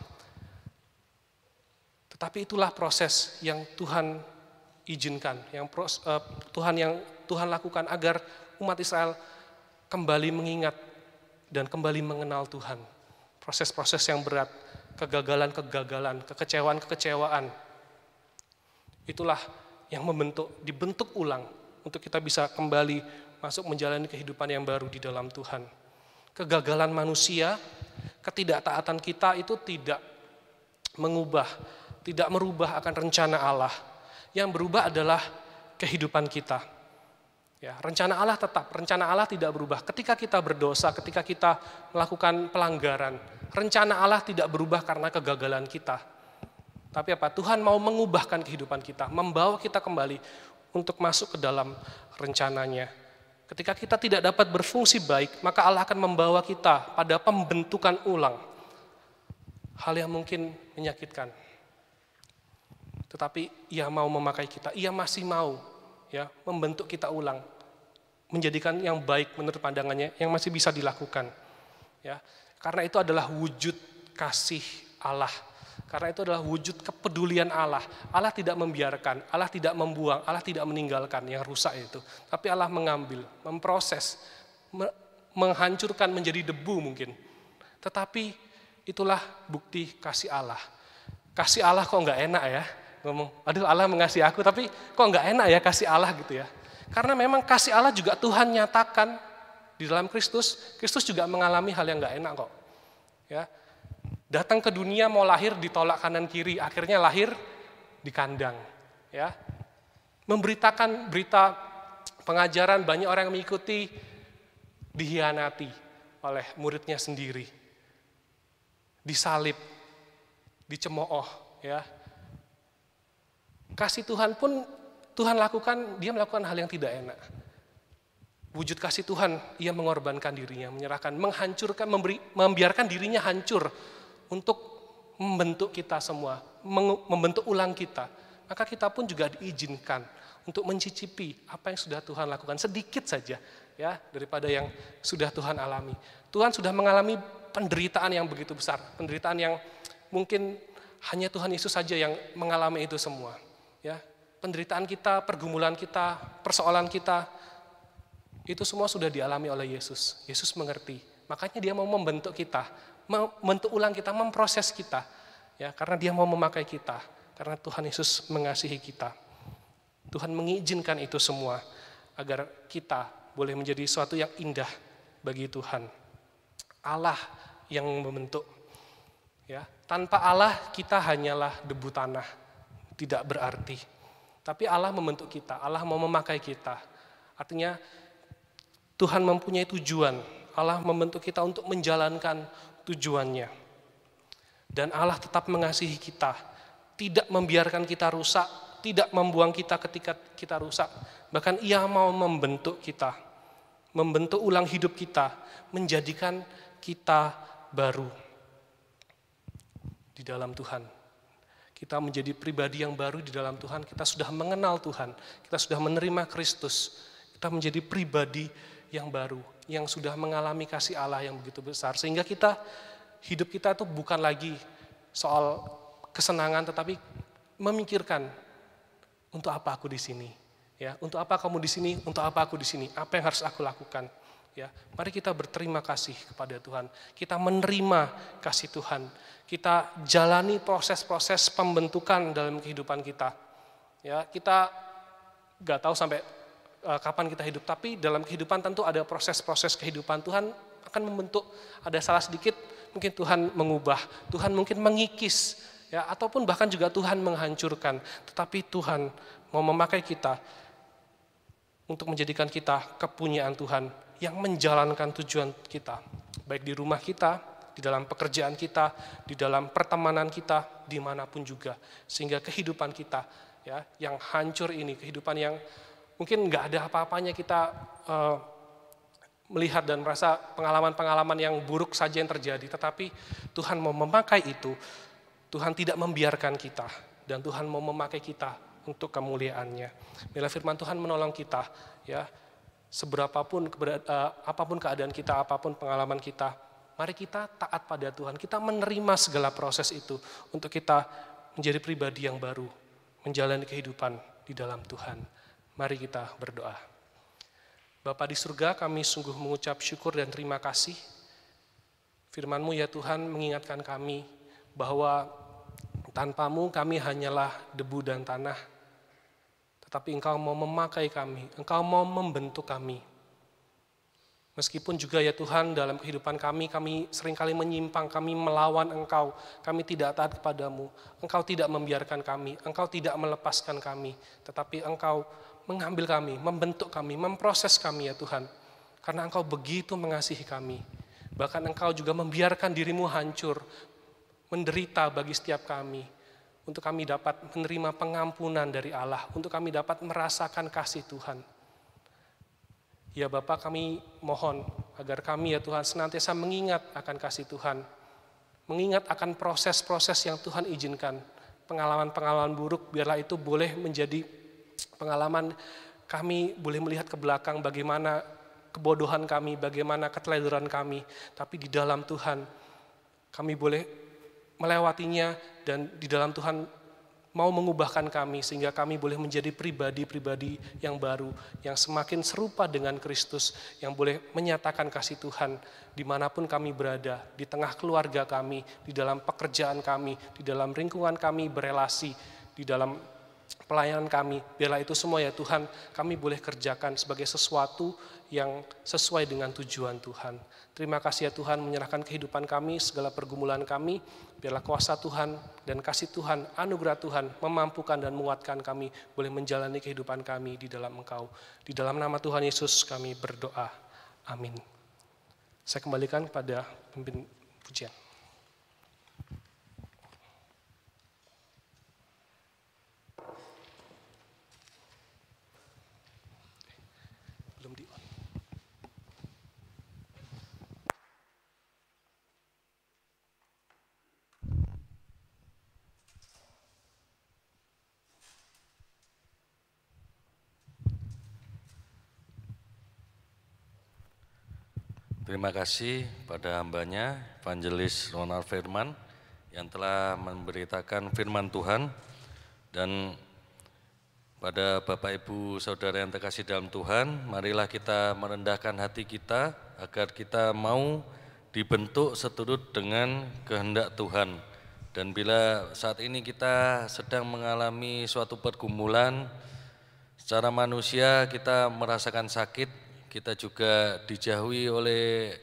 Tetapi itulah proses yang Tuhan izinkan, yang Tuhan lakukan agar umat Israel kembali mengingat dan kembali mengenal Tuhan. Proses-proses yang berat, kegagalan-kegagalan, kekecewaan-kekecewaan. Itulah yang dibentuk ulang untuk kita bisa kembali masuk menjalani kehidupan yang baru di dalam Tuhan. Kegagalan manusia, ketidaktaatan kita itu tidak merubah akan rencana Allah. Yang berubah adalah kehidupan kita. Ya, rencana Allah tetap, rencana Allah tidak berubah. Ketika kita berdosa, ketika kita melakukan pelanggaran, rencana Allah tidak berubah karena kegagalan kita. Tapi apa? Tuhan mau mengubahkan kehidupan kita, membawa kita kembali untuk masuk ke dalam rencananya. Ketika kita tidak dapat berfungsi baik, maka Allah akan membawa kita pada pembentukan ulang. Hal yang mungkin menyakitkan. Tetapi Ia mau memakai kita, Ia masih mau ya membentuk kita ulang, menjadikan yang baik menurut pandangannya yang masih bisa dilakukan. Ya, karena itu adalah wujud kasih Allah. Karena itu adalah wujud kepedulian Allah. Allah tidak membiarkan, Allah tidak membuang, Allah tidak meninggalkan yang rusak itu. Tapi Allah mengambil, memproses, menghancurkan menjadi debu mungkin. Tetapi itulah bukti kasih Allah. Kasih Allah kok nggak enak ya? Ngomong, aduh Allah mengasihi aku, tapi kok nggak enak ya kasih Allah gitu ya. Karena memang kasih Allah juga Tuhan nyatakan di dalam Kristus. Kristus juga mengalami hal yang nggak enak kok. Ya, datang ke dunia mau lahir ditolak kanan kiri, akhirnya lahir di kandang. Ya, memberitakan berita pengajaran, banyak orang yang mengikuti, dihianati oleh muridnya sendiri, disalib, dicemooh. Ya, kasih Tuhan pun Tuhan lakukan, Dia melakukan hal yang tidak enak. Wujud kasih Tuhan, Ia mengorbankan dirinya, menyerahkan, menghancurkan, membiarkan dirinya hancur untuk membentuk kita semua, membentuk ulang kita. Maka kita pun juga diizinkan untuk mencicipi apa yang sudah Tuhan lakukan, sedikit saja ya daripada yang sudah Tuhan alami. Tuhan sudah mengalami penderitaan yang begitu besar, penderitaan yang mungkin hanya Tuhan Yesus saja yang mengalami itu semua. Ya, penderitaan kita, pergumulan kita, persoalan kita, itu semua sudah dialami oleh Yesus. Yesus mengerti. Makanya Dia mau membentuk kita, membentuk ulang kita, memproses kita. Ya, karena Dia mau memakai kita. Karena Tuhan Yesus mengasihi kita. Tuhan mengizinkan itu semua agar kita boleh menjadi sesuatu yang indah bagi Tuhan. Allah yang membentuk. Ya, tanpa Allah kita hanyalah debu tanah, tidak berarti. Tapi Allah membentuk kita, Allah mau memakai kita. Artinya Tuhan mempunyai tujuan, Allah membentuk kita untuk menjalankan tujuannya. Dan Allah tetap mengasihi kita, tidak membiarkan kita rusak, tidak membuang kita ketika kita rusak. Bahkan Ia mau membentuk kita, membentuk ulang hidup kita, menjadikan kita baru di dalam Tuhan. Kita menjadi pribadi yang baru di dalam Tuhan, kita sudah mengenal Tuhan, kita sudah menerima Kristus, kita menjadi pribadi yang baru, yang sudah mengalami kasih Allah yang begitu besar. Sehingga hidup kita itu bukan lagi soal kesenangan, tetapi memikirkan, untuk apa aku di sini? Ya, untuk apa kamu di sini? Untuk apa aku di sini? Apa yang harus aku lakukan? Ya, mari kita berterima kasih kepada Tuhan. Kita menerima kasih Tuhan. Kita jalani proses-proses pembentukan dalam kehidupan kita. Ya, kita nggak tahu sampai kapan kita hidup, tapi dalam kehidupan tentu ada proses-proses kehidupan. Tuhan akan membentuk. Ada salah sedikit, mungkin Tuhan mengubah. Tuhan mungkin mengikis, ya, ataupun bahkan juga Tuhan menghancurkan. Tetapi Tuhan mau memakai kita untuk menjadikan kita kepunyaan Tuhan yang menjalankan tujuan kita, baik di rumah kita, di dalam pekerjaan kita, di dalam pertemanan kita, dimanapun juga. Sehingga kehidupan kita, ya, yang hancur ini, kehidupan yang mungkin nggak ada apa-apanya, kita melihat dan merasa pengalaman-pengalaman yang buruk saja yang terjadi, tetapi Tuhan mau memakai itu. Tuhan tidak membiarkan kita, dan Tuhan mau memakai kita untuk kemuliaan-Nya. Bila firman Tuhan menolong kita, ya, seberapapun apapun keadaan kita, apapun pengalaman kita, mari kita taat pada Tuhan. Kita menerima segala proses itu untuk kita menjadi pribadi yang baru, menjalani kehidupan di dalam Tuhan. Mari kita berdoa. Bapa di surga, kami sungguh mengucap syukur dan terima kasih. Firman-Mu ya Tuhan mengingatkan kami bahwa tanpa-Mu kami hanyalah debu dan tanah. Tetapi Engkau mau memakai kami, Engkau mau membentuk kami. Meskipun juga ya Tuhan dalam kehidupan kami seringkali menyimpang, kami melawan Engkau, kami tidak taat kepadamu, Engkau tidak membiarkan kami, Engkau tidak melepaskan kami, tetapi Engkau mengambil kami, membentuk kami, memproses kami ya Tuhan. Karena Engkau begitu mengasihi kami. Bahkan Engkau juga membiarkan dirimu hancur, menderita bagi setiap kami, untuk kami dapat menerima pengampunan dari Allah, untuk kami dapat merasakan kasih Tuhan. Ya Bapa, kami mohon agar kami ya Tuhan senantiasa mengingat akan kasih Tuhan, mengingat akan proses-proses yang Tuhan izinkan, pengalaman-pengalaman buruk, biarlah itu boleh menjadi pengalaman kami boleh melihat ke belakang bagaimana kebodohan kami, bagaimana keteledoran kami, tapi di dalam Tuhan kami boleh melewatinya, dan di dalam Tuhan mau mengubahkan kami sehingga kami boleh menjadi pribadi-pribadi yang baru, yang semakin serupa dengan Kristus, yang boleh menyatakan kasih Tuhan dimanapun kami berada, di tengah keluarga kami, di dalam pekerjaan kami, di dalam lingkungan kami berelasi, di dalam pelayanan kami. Biarlah itu semua ya Tuhan kami boleh kerjakan sebagai sesuatu yang sesuai dengan tujuan Tuhan. Terima kasih ya Tuhan, menyerahkan kehidupan kami, segala pergumulan kami. Biarlah kuasa Tuhan dan kasih Tuhan, anugerah Tuhan memampukan dan menguatkan kami boleh menjalani kehidupan kami di dalam Engkau. Di dalam nama Tuhan Yesus kami berdoa. Amin. Saya kembalikan kepada pemimpin pujian. Belum di on. Terima kasih pada hambanya, Evangelis Ronald Firman, yang telah memberitakan firman Tuhan. Dan pada Bapak Ibu Saudara yang terkasih dalam Tuhan, marilah kita merendahkan hati kita agar kita mau dibentuk seturut dengan kehendak Tuhan. Dan bila saat ini kita sedang mengalami suatu pergumulan, Secara manusia kita merasakan sakit, kita juga dijauhi oleh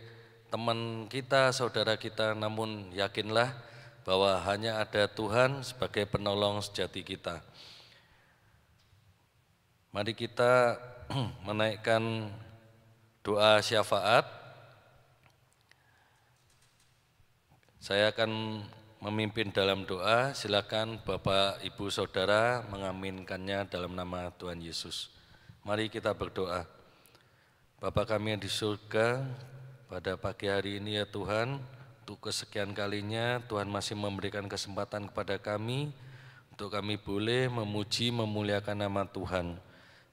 teman kita, saudara kita, namun yakinlah bahwa hanya ada Tuhan sebagai penolong sejati kita. Mari kita menaikkan doa syafaat. Saya akan memimpin dalam doa, silakan Bapak, Ibu, Saudara mengaminkannya dalam nama Tuhan Yesus. Mari kita berdoa. Bapa kami yang di surga, pada pagi hari ini ya Tuhan, untuk kesekian kalinya Tuhan masih memberikan kesempatan kepada kami, untuk kami boleh memuji, memuliakan nama Tuhan.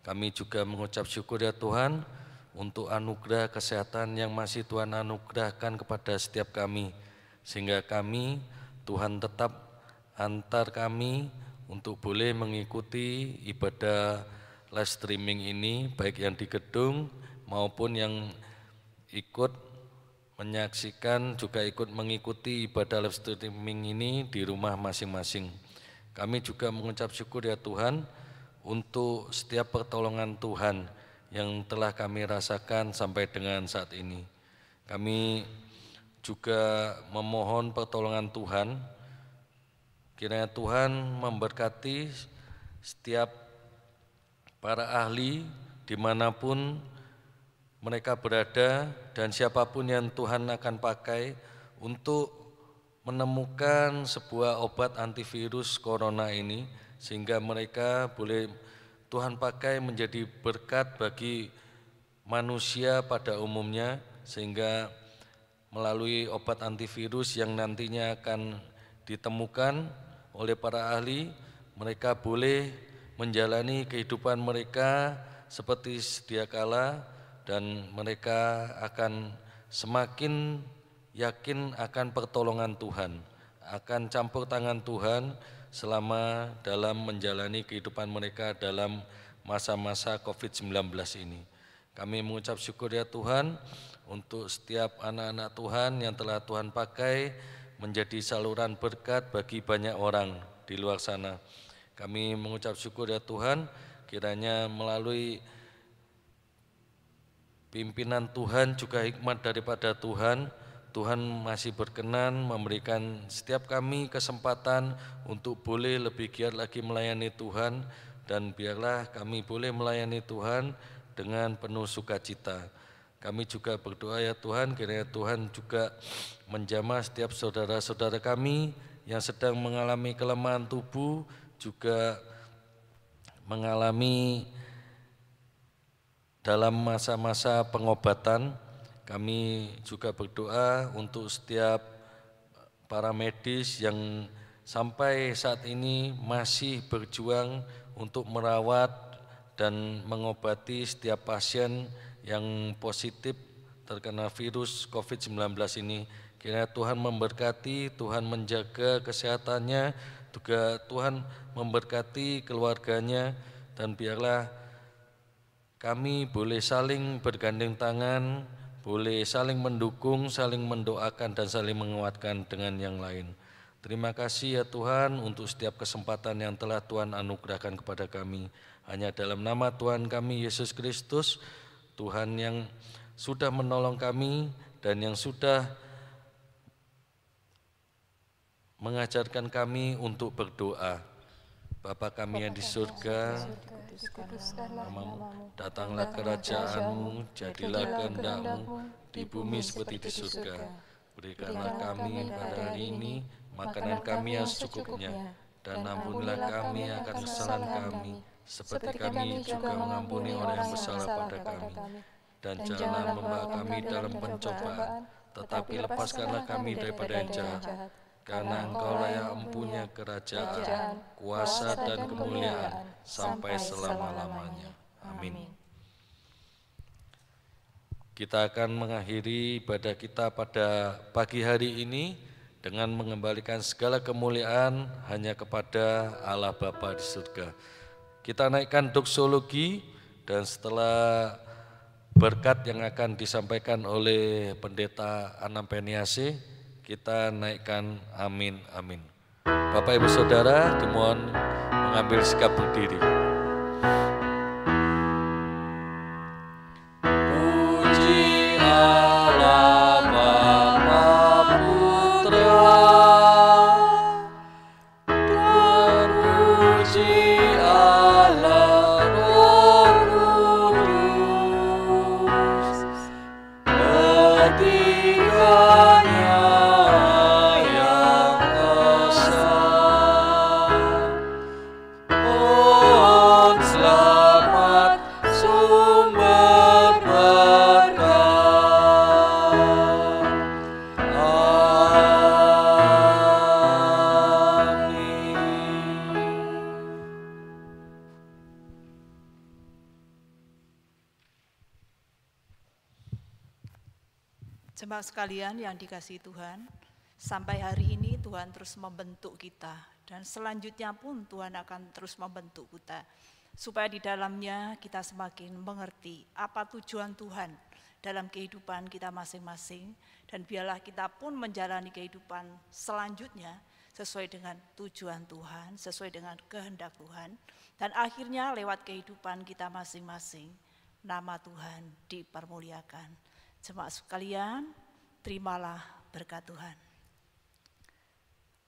Kami juga mengucap syukur ya Tuhan, untuk anugerah kesehatan yang masih Tuhan anugerahkan kepada setiap kami, sehingga kami Tuhan tetap antar kami untuk boleh mengikuti ibadah live streaming ini, baik yang di gedung maupun yang ikut menyaksikan juga ikut mengikuti ibadah live streaming ini di rumah masing-masing. Kami juga mengucap syukur ya Tuhan untuk setiap pertolongan Tuhan yang telah kami rasakan sampai dengan saat ini. Kami juga memohon pertolongan Tuhan, kiranya Tuhan memberkati setiap para ahli dimanapun mereka berada dan siapapun yang Tuhan akan pakai untuk menemukan sebuah obat antivirus corona ini, sehingga mereka boleh Tuhan pakai menjadi berkat bagi manusia pada umumnya, sehingga melalui obat antivirus yang nantinya akan ditemukan oleh para ahli, mereka boleh menjalani kehidupan mereka seperti sedia kala dan mereka akan semakin yakin akan pertolongan Tuhan, akan campur tangan Tuhan selama dalam menjalani kehidupan mereka dalam masa-masa COVID-19 ini. Kami mengucap syukur ya Tuhan untuk setiap anak-anak Tuhan yang telah Tuhan pakai menjadi saluran berkat bagi banyak orang di luar sana. Kami mengucap syukur ya Tuhan, kiranya melalui pimpinan Tuhan juga hikmat daripada Tuhan, Tuhan masih berkenan memberikan setiap kami kesempatan untuk boleh lebih giat lagi melayani Tuhan, dan biarlah kami boleh melayani Tuhan dengan penuh sukacita. Kami juga berdoa ya Tuhan, kiranya Tuhan juga menjamah setiap saudara-saudara kami yang sedang mengalami kelemahan tubuh, juga mengalami dalam masa-masa pengobatan. Kami juga berdoa untuk setiap para medis yang sampai saat ini masih berjuang untuk merawat dan mengobati setiap pasien yang positif terkena virus COVID-19 ini. Kiranya Tuhan memberkati, Tuhan menjaga kesehatannya, juga Tuhan memberkati keluarganya, dan biarlah kami boleh saling bergandeng tangan, boleh saling mendukung, saling mendoakan, dan saling menguatkan dengan yang lain. Terima kasih ya Tuhan untuk setiap kesempatan yang telah Tuhan anugerahkan kepada kami. Hanya dalam nama Tuhan kami Yesus Kristus, Tuhan yang sudah menolong kami dan yang sudah mengajarkan kami untuk berdoa. Bapa kami yang di surga, namamu, datanglah kerajaanmu, jadilah kehendak-mu di bumi seperti di surga. Berikanlah kami pada hari ini makanan kami yang secukupnya, dan ampunilah kami akan kesalahan kami, seperti kami juga mengampuni orang yang bersalah pada kami. Dan janganlah membawa kami dalam pencobaan, tetapi lepaskanlah kami daripada yang jahat. Karena Engkaulah yang mempunyai kerajaan, kuasa dan kemuliaan sampai selama-lamanya. Amin. Kita akan mengakhiri ibadah kita pada pagi hari ini dengan mengembalikan segala kemuliaan hanya kepada Allah Bapa di surga. Kita naikkan doksologi, dan setelah berkat yang akan disampaikan oleh Pendeta Anam Peniase, kita naikkan amin, amin. Bapak Ibu Saudara, dimohon mengambil sikap berdiri. Jemaat sekalian yang dikasihi Tuhan, sampai hari ini Tuhan terus membentuk kita, dan selanjutnya pun Tuhan akan terus membentuk kita, supaya di dalamnya kita semakin mengerti apa tujuan Tuhan dalam kehidupan kita masing-masing, dan biarlah kita pun menjalani kehidupan selanjutnya sesuai dengan tujuan Tuhan, sesuai dengan kehendak Tuhan, dan akhirnya lewat kehidupan kita masing-masing, nama Tuhan dipermuliakan. Jemaat sekalian, terimalah berkat Tuhan.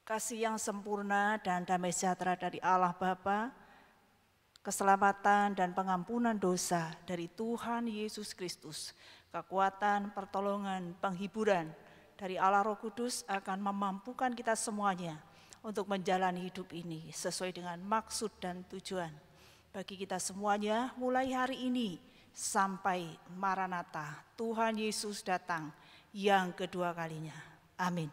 Kasih yang sempurna dan damai sejahtera dari Allah Bapa, keselamatan dan pengampunan dosa dari Tuhan Yesus Kristus, kekuatan, pertolongan, penghiburan dari Allah Roh Kudus akan memampukan kita semuanya untuk menjalani hidup ini sesuai dengan maksud dan tujuan bagi kita semuanya mulai hari ini sampai Maranatha, Tuhan Yesus datang yang kedua kalinya. Amin.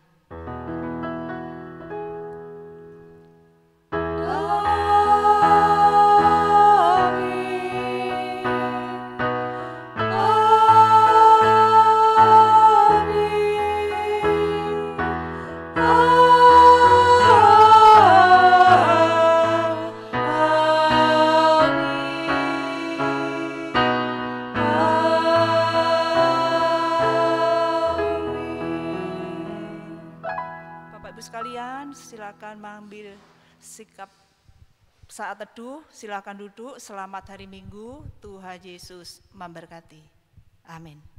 Silakan mengambil sikap saat teduh, silakan duduk. Selamat hari Minggu, Tuhan Yesus memberkati. Amin.